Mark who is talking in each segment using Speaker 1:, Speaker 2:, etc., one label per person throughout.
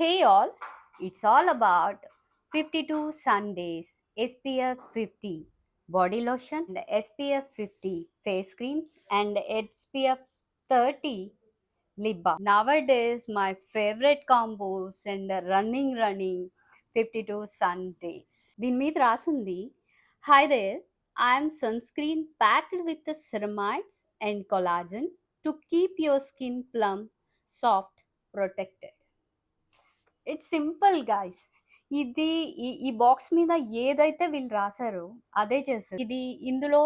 Speaker 1: Hey all, it's all about 52 Sundays, SPF 50 body lotion, and SPF 50 face creams, and SPF 30 lip balm. Nowadays, my favorite combos and running 52 Sundays. దీని మీద రాసుంది, Hi there, I am sunscreen packed with the ceramides and collagen to keep your skin plump, soft, protected. It's simple guys. ఇది ఈ box మీద ఏదైతే వీళ్ళు రాశారో అదే చేస్తారు. ఇది ఇందులో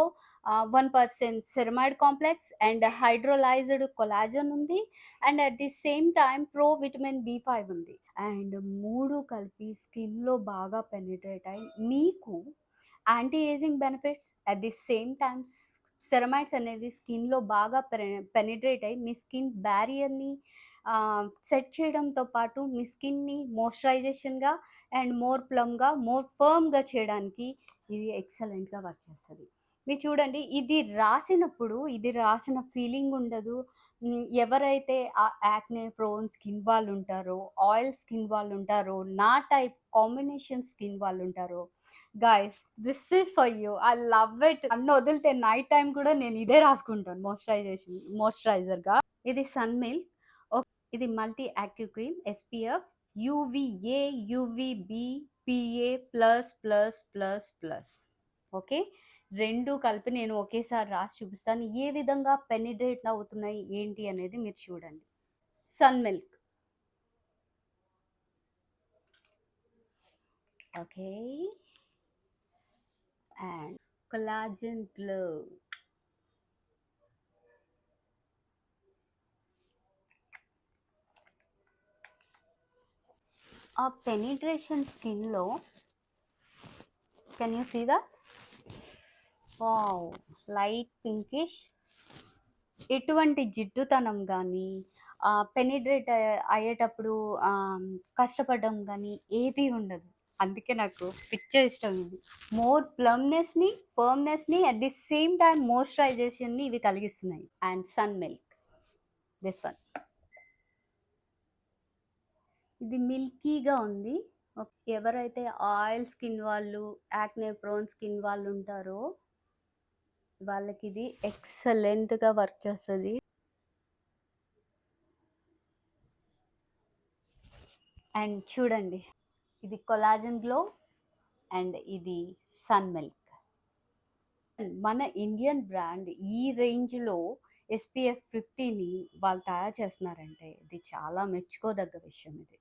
Speaker 1: 1% ceramide complex and hydrolysed collagen ఉంది, and at the same time pro vitamin B5 ఉంది, అండ్ మూడు కలిపి స్కిన్లో బాగా పెనిట్రేట్ అయ్యి మీకు anti ageing benefits, at the same time ceramides అనేవి స్కిన్లో బాగా పెనిట్రేట్ అయ్యి మీ స్కిన్ బ్యారియర్ని సెట్ చేయడంతో పాటు మీ స్కిన్ని మాయిశ్చరైజేషన్గా అండ్ మోర్ ప్లమ్గా మోర్ ఫర్మ్గా చేయడానికి ఇది ఎక్సలెంట్గా వర్క్ చేస్తుంది. మీరు చూడండి, ఇది రాసినప్పుడు ఇది రాసిన ఫీలింగ్ ఉండదు. ఎవరైతే ఆ యాక్నే ప్రోన్ స్కిన్ వాళ్ళు ఉంటారో, ఆయిల్ స్కిన్ వాళ్ళు ఉంటారో, నా టైప్ కాంబినేషన్ స్కిన్ వాళ్ళు ఉంటారో, guys this is for you. I love it. అన్న వదిలితే నైట్ టైం కూడా నేను ఇదే రాసుకుంటాను మాయిశ్చరైజర్గా. ఇది సన్ మిల్క్. ఇది multi active cream, SPF UVA UVB PA plus plus plus plus. Okay, రెండు కలిపి నేను ఒకేసారి రాసి చూపిస్తాను ఏ విధంగా పెనిట్రేట్ అవుతున్నాయి ఏంటి అనేది మీరు చూడండి. Sun milk, okay, and collagen glow. ఆ పెనిట్రేషన్ స్కిన్లో can you see that? Wow, light pinkish. ఎటువంటి జిడ్డుతనం కానీ పెనిట్రేట్ అయ్యేటప్పుడు కష్టపడడం కానీ ఏది ఉండదు. అందుకే నాకు పిచ్చ ఇష్టం ఇది. మోర్ ప్లమ్నెస్ని, ఫర్మ్నెస్ని, అట్ ది సేమ్ టైం మాయిశ్చరైజేషన్ని ఇవి కలిగిస్తున్నాయి. And sun milk, this one, ఇది మిల్కీగా ఉంది. ఎవరైతే ఆయిల్ స్కిన్ వాళ్ళు, యాక్నే ప్రోన్ స్కిన్ వాళ్ళు ఉంటారో వాళ్ళకి ఇది ఎక్సలెంట్గా వర్క్ చేస్తుంది. అండ్ చూడండి, ఇది కొలాజన్ గ్లో అండ్ ఇది సన్ మిల్క్. మన ఇండియన్ బ్రాండ్ ఈ రేంజ్లో SPF 50ని వాళ్ళు తయారు చేస్తున్నారంటే ఇది చాలా మెచ్చుకోదగ్గ విషయం. ఇది